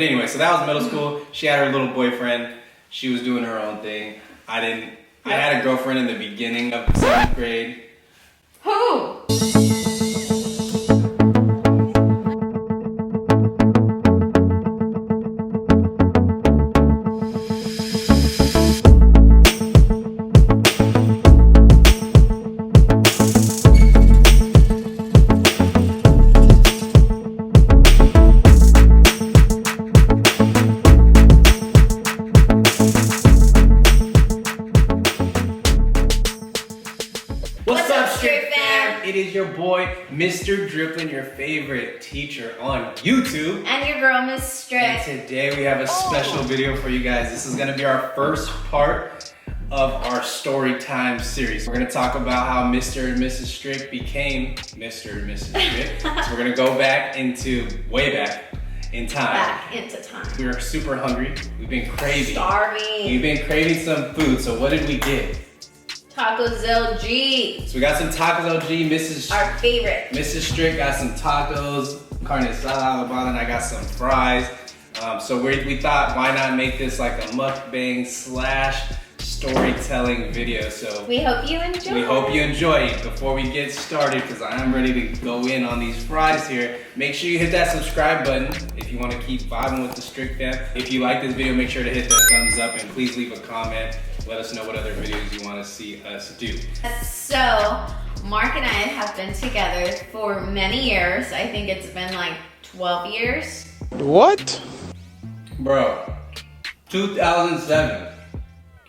But anyway, so that was middle school. She had her little boyfriend. She was doing her own thing. I didn't. I had a girlfriend in the beginning of 7th grade. Who? What's up, Strick fam? It is your boy, Mr. Drippin', your favorite teacher on YouTube. And your girl, Miss Strick. And today we have a special video for you guys. This is gonna be our first part of our Storytime series. We're gonna talk about how Mr. and Mrs. Strick became Mr. and Mrs. Strick. So we're gonna go back into, way back in time. Back into time. We were super hungry. We've been craving. Starving. We've been craving some food, so what did we get? Tacos LG. So we got some tacos LG, Our favorite. Mrs. Strick got some tacos, carne asada, and I got some fries. So we thought, why not make this like a mukbang / storytelling video. So we hope you enjoy. We hope you enjoy it. Before we get started, because I am ready to go in on these fries here, make sure you hit that subscribe button if you want to keep vibing with the Strick fam. If you like this video, make sure to hit that thumbs up and please leave a comment. Let us know what other videos you want to see us do. So, Mark and I have been together for many years. I think it's been like 12 years. What? Bro, 2007.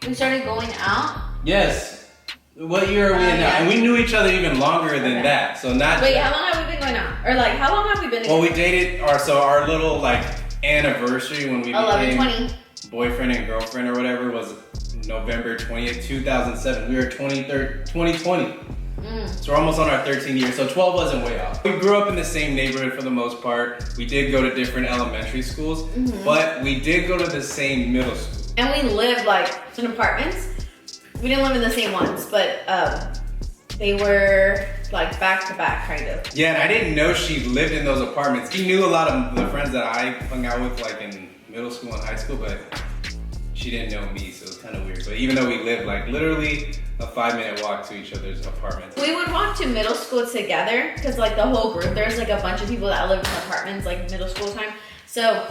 We started going out. Yes. What year are we in now? And we knew each other even longer than that. So not. Wait, how long have we been going out? Or like, how long have we been together? Well, we dated our little like anniversary when we became 11/20. boyfriend and girlfriend or whatever was November 20th, 2007. We were 2020. So we're almost on our 13th year. So 12 wasn't way off. We grew up in the same neighborhood for the most part. We did go to different elementary schools, but we did go to the same middle school. And we lived like in apartments. We didn't live in the same ones, but they were like back to back kind of. Yeah, and I didn't know she lived in those apartments. She knew a lot of the friends that I hung out with like in middle school and high school, but she didn't know me, so it was kind of weird. But even though we lived like literally a 5-minute walk to each other's apartments. We would walk to middle school together because like the whole group, there's like a bunch of people that lived in apartments like middle school time. So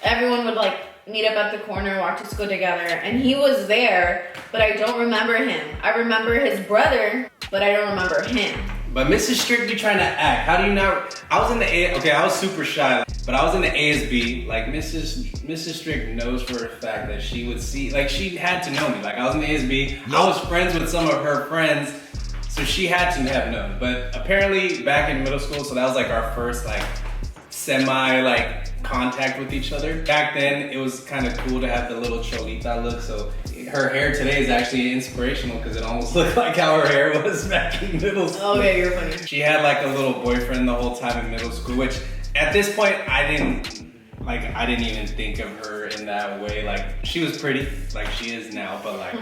everyone would like meet up at the corner, walk to school together. And he was there, but I don't remember him. I remember his brother, but I don't remember him. But Mrs. Strick be trying to act. How do you not? I was in the A. Okay, I was super shy, but I was in the ASB. Like Mrs. Strick knows for a fact that she would see. Like she had to know me. Like I was in the ASB. I was friends with some of her friends, so she had to have known. But apparently back in middle school, so that was like our first like semi like contact with each other. Back then, it was kind of cool to have the little cholita look. So her hair today is actually inspirational because it almost looked like how her hair was back in middle school. Okay, you're funny. She had like a little boyfriend the whole time in middle school, which at this point I didn't even think of her in that way. Like she was pretty, like she is now, but like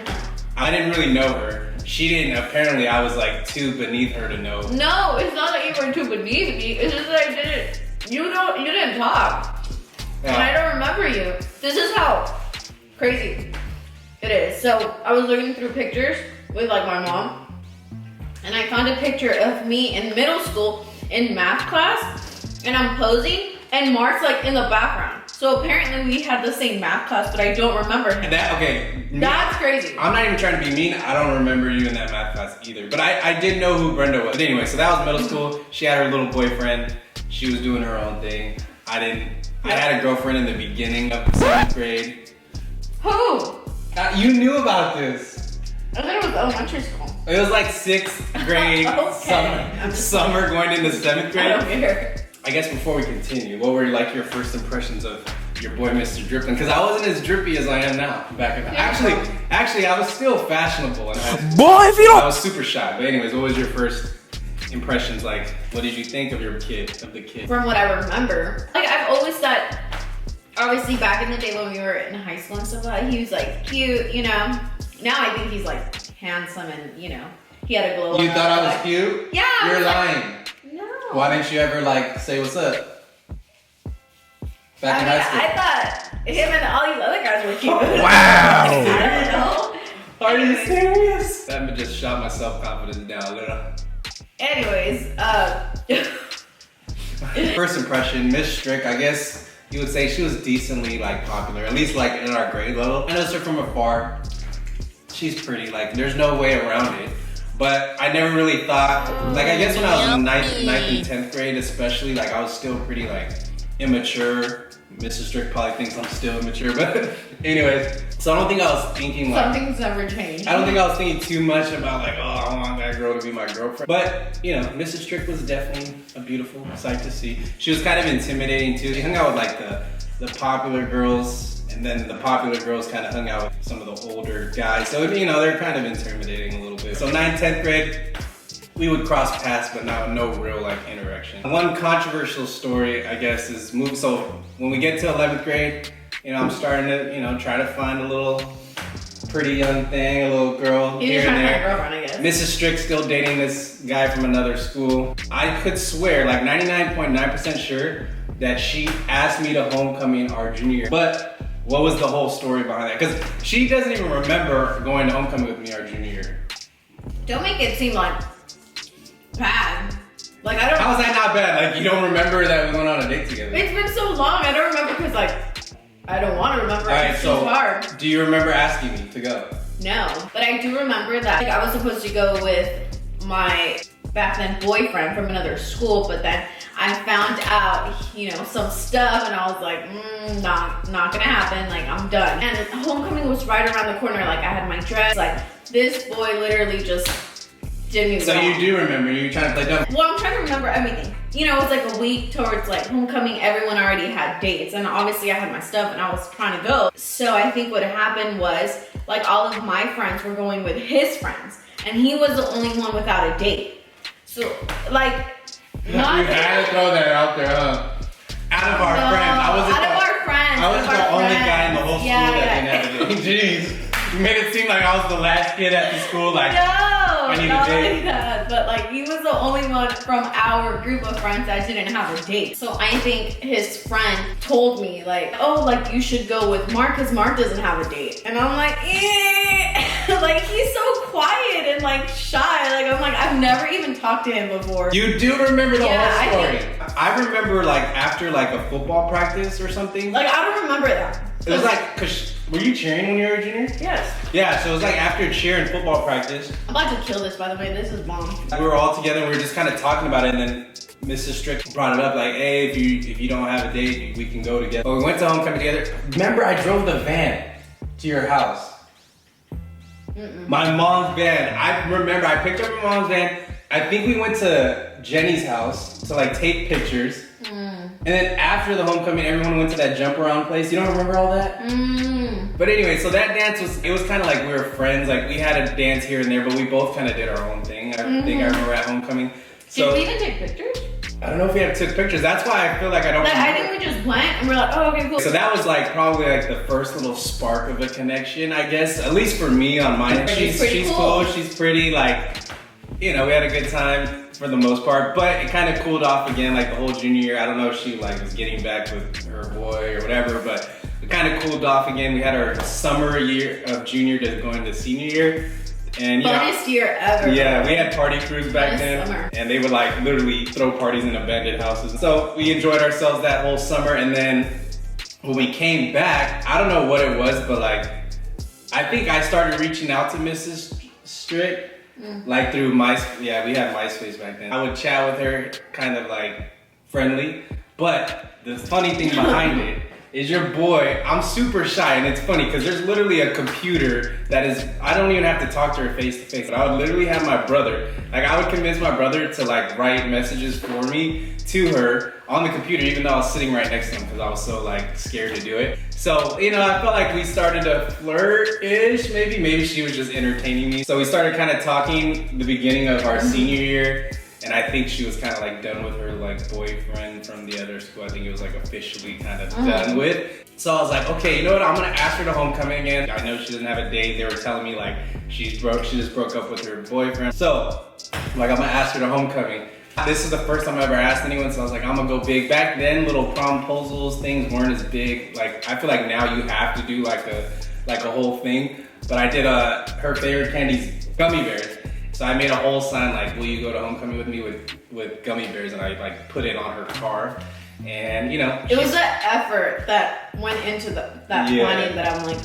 I didn't really know her. She didn't. Apparently, I was like too beneath her to know. No, it's not that you were too beneath me. It's just that I didn't. You didn't talk. Yeah. And I don't remember you. This is how crazy it is. So I was looking through pictures with like my mom, and I found a picture of me in middle school in math class, and I'm posing, and Mark's like in the background. So apparently we had the same math class, but I don't remember him. That's crazy. I'm not even trying to be mean. I don't remember you in that math class either. But I did know who Brenda was. But anyway, so that was middle school. She had her little boyfriend. She was doing her own thing. I had a girlfriend in the beginning of 7th grade. Who? You knew about this. I thought it was elementary school. It was like 6th grade summer going into 7th grade. I don't care. I guess before we continue, what were like your first impressions of your boy, Mr. Drippin'? Because I wasn't as drippy as I am now back in Actually, I was still fashionable in high school. Boy, if you don't. I was super shy. But anyways, what was your first impressions like? What did you think of the kid? From what I remember, like I've always thought, obviously back in the day when we were in high school and stuff, he was like cute, you know. Now I think he's like handsome and you know, he had a glow. You thought I was cute? Yeah. You're lying. No. Why didn't you ever like say what's up? Back in high school. I thought Him and all these other guys were cute. Wow. I don't know. Are you serious? That just shot my self-confidence down a little. Anyways, First impression, Miss Strick, I guess you would say she was decently like popular, at least like in our grade level. I noticed her from afar. She's pretty, like there's no way around it. But I never really thought, like I guess when I was in 9th and 10th grade especially, like I was still pretty like immature. Mrs. Strick probably thinks I'm still immature, but anyways. So I don't think I was thinking like... Something's never changed. I don't think I was thinking too much about like, oh, I want that girl to be my girlfriend. But, you know, Mrs. Strick was definitely a beautiful sight to see. She was kind of intimidating too. She hung out with like the popular girls, and then the popular girls kind of hung out with some of the older guys. So, you know, they're kind of intimidating a little bit. So 9th, 10th grade, we would cross paths, but no real like interaction. One controversial story, I guess, is so when we get to 11th grade, you know, I'm starting to, you know, try to find a little pretty young thing, a little girl here and there. Girlfriend, I guess. Mrs. Strick still dating this guy from another school. I could swear, like 99.9% sure, that she asked me to homecoming our junior year. But what was the whole story behind that? Because she doesn't even remember going to homecoming with me our junior year. Don't make it seem like bad. Like I don't. How is that not bad? Like you don't remember that we went on a date together? It's been so long. I don't remember because like I don't want to remember. All right, it's so too hard. do you remember asking me to go? No, but I do remember that like, I was supposed to go with my back then boyfriend from another school, but then I found out, you know, some stuff, and I was like, not gonna happen. Like I'm done. And homecoming was right around the corner. Like I had my dress. Like this boy literally just. So you do remember, you were trying to play dumb. Well, I'm trying to remember everything. You know, it was like a week towards like homecoming, everyone already had dates, and obviously I had my stuff and I was trying to go. So I think what happened was like all of my friends were going with his friends, and he was the only one without a date. So like, not you had to throw that out there, huh? Out of our friends, I was the only guy in the whole school that didn't have a date. Jeez. You made it seem like I was the last kid at the school, like, I need a date. Like that, but like he was the only one from our group of friends that didn't have a date. So I think his friend told me like, oh, like you should go with Mark because Mark doesn't have a date. And I'm like, like he's so quiet and like shy. Like I'm like, I've never even talked to him before. You do remember the whole story. I remember like after like a football practice or something. Like I don't remember that. It was like, were you cheering when you were a junior? Yes. Yeah, so it was like after cheer and football practice. I'm about to kill this, by the way. This is bomb. We were all together and we were just kind of talking about it, and then Mrs. Strick brought it up like, hey, if you don't have a date, we can go together. But we went to homecoming together. Remember, I drove the van to your house. My mom's van. I remember I picked up my mom's van. I think we went to Jenny's house to like take pictures. And then after the homecoming, everyone went to that jump around place. You don't remember all that? But anyway, so that dance was kind of like we were friends. Like we had a dance here and there, but we both kind of did our own thing. I think I remember at homecoming. So, did we even take pictures? I don't know if we ever took pictures. That's why I feel like I don't remember. I think we just went and we're like, oh, okay, cool. So that was like probably like the first little spark of a connection, I guess. At least for me on my end. She's cool, she's pretty, like, you know, we had a good time for the most part, but it kind of cooled off again like the whole junior year. I don't know if she like was getting back with her boy or whatever, but it kind of cooled off again. We had our summer year of junior to going to senior year. And funnest year ever. Yeah, we had party crews back then, summer. And they would like literally throw parties in abandoned houses. So we enjoyed ourselves that whole summer, and then when we came back, I don't know what it was, but like, I think I started reaching out to Mrs. Strick. Like through MySpace. Yeah, we had MySpace back then. I would chat with her kind of like friendly, but the funny thing behind it is your boy, I'm super shy, and it's funny because there's literally a computer that is, I don't even have to talk to her face to face, but I would literally have my brother, like I would convince my brother to like write messages for me to her on the computer, even though I was sitting right next to him because I was so like scared to do it. So, you know, I felt like we started to flirt-ish, maybe she was just entertaining me. So we started kind of talking the beginning of our senior year, and I think she was kind of like done with her like boyfriend from the other school. I think it was like officially kind of done with. So I was like, okay, you know what? I'm gonna ask her to homecoming again. I know she doesn't have a date. They were telling me like she just broke up with her boyfriend. So like I'm gonna ask her to homecoming. This is the first time I ever asked anyone, so I was like, I'm gonna go big. Back then, little promposals, things weren't as big. Like, I feel like now you have to do like a whole thing. But I did her favorite candies, gummy bears. So I made a whole sign like, will you go to homecoming with me with gummy bears? And I like put it on her car. And you know, it was the effort that went into that planning that I'm like,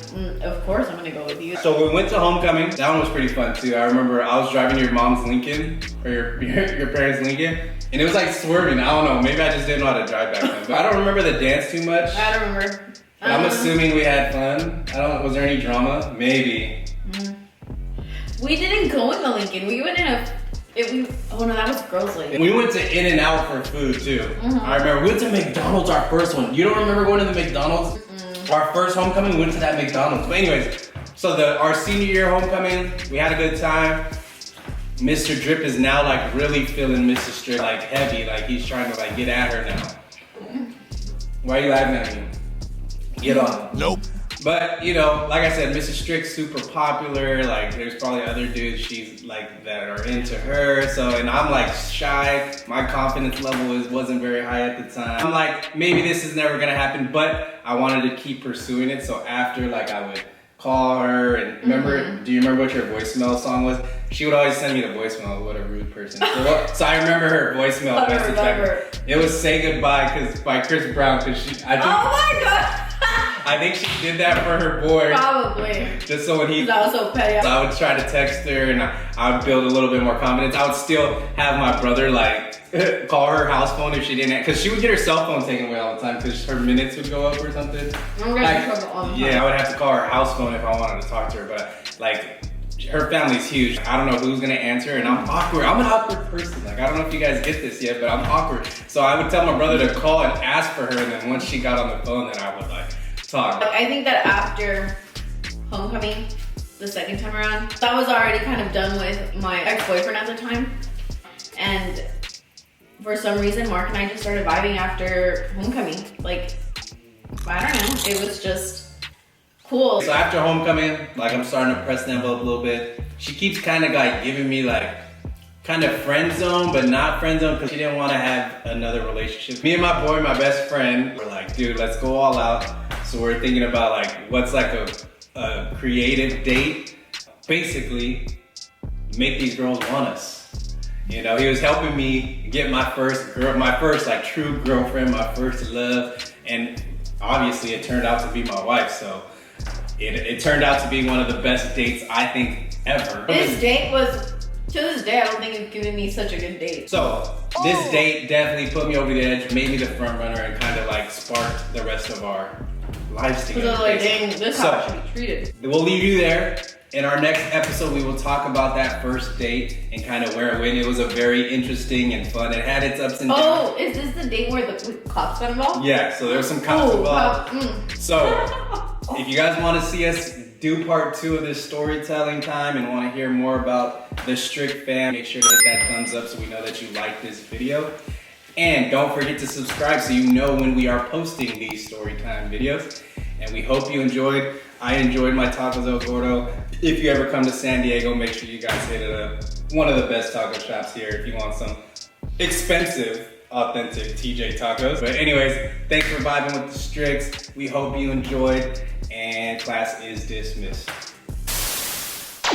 of course I'm gonna go with you. So we went to homecoming. That one was pretty fun too. I remember I was driving your mom's Lincoln, or your parents' Lincoln, and it was like swerving. I don't know, maybe I just didn't know how to drive back then. But I don't remember the dance too much. I don't remember. But I'm assuming we had fun. Was there any drama? Maybe. We didn't go in the Lincoln. We went in oh no, that was girls' Lincoln. We went to In-N-Out for food too. I remember we went to McDonald's our first one. You don't remember going to the McDonald's? Our first homecoming, we went to that McDonald's. But anyways, so our senior year homecoming, we had a good time. Mr. Drip is now like really feeling Mrs. Strick like heavy, like he's trying to like get at her now. Why are you laughing at me? Get on. Nope. But you know, like I said, Mrs. Strick's super popular. Like there's probably other dudes she's like that are into her. So, and I'm like shy. My confidence level wasn't very high at the time. I'm like, maybe this is never gonna happen, but I wanted to keep pursuing it. So after, like, I would call her and remember, do you remember what your voicemail song was? She would always send me the voicemail. What a rude person. So I remember her voicemail message. It was "Say Goodbye" by Chris Brown, because I think, oh my god. I think she did that for her boy. Probably. Just so when that was so petty. So I would try to text her and I would build a little bit more confidence. I would still have my brother like call her house phone if she didn't, because she would get her cell phone taken away all the time because her minutes would go up or something. Yeah, I would have to call her house phone if I wanted to talk to her, but like her family's huge. I don't know who's gonna answer, and I'm awkward. I'm an awkward person. Like, I don't know if you guys get this yet, but I'm awkward. So I would tell my brother to call and ask for her, and then once she got on the phone, then I would like talk. I think that after homecoming, the second time around, that was already kind of done with my ex-boyfriend at the time. And for some reason, Mark and I just started vibing after homecoming. Like, I don't know, it was just cool. So after homecoming, like, I'm starting to press the envelope a little bit. She keeps kind of like giving me like kind of friend zone, but not friend zone, because she didn't want to have another relationship. Me and my boy, my best friend, were like, dude, let's go all out. So we're thinking about like, what's like a creative date? Basically, make these girls want us. You know, he was helping me get my first like true girlfriend, my first love, and obviously it turned out to be my wife. So it turned out to be one of the best dates I think ever. This date was, to this day, I don't think it's given me such a good date. So this date definitely put me over the edge, made me the front runner, and kind of like sparked the rest of our lives together. So like, dang, this is how I should be treated. We'll leave you there. In our next episode, we will talk about that first date and kind of where it went. It was a very interesting and fun. It had its ups and downs. Oh, is this the date where the cops got involved? Yeah, so there was some cops involved. So if you guys want to see us do part 2 of this storytelling time and want to hear more about the Strick fam, make sure to hit that thumbs up so we know that you like this video. And don't forget to subscribe so you know when we are posting these storytime videos. And we hope you enjoyed. I enjoyed my tacos El Gordo. If you ever come to San Diego, make sure you guys hit it up. One of the best taco shops here if you want some expensive, authentic TJ tacos. But anyways, thanks for vibing with the Stricks. We hope you enjoyed, and class is dismissed.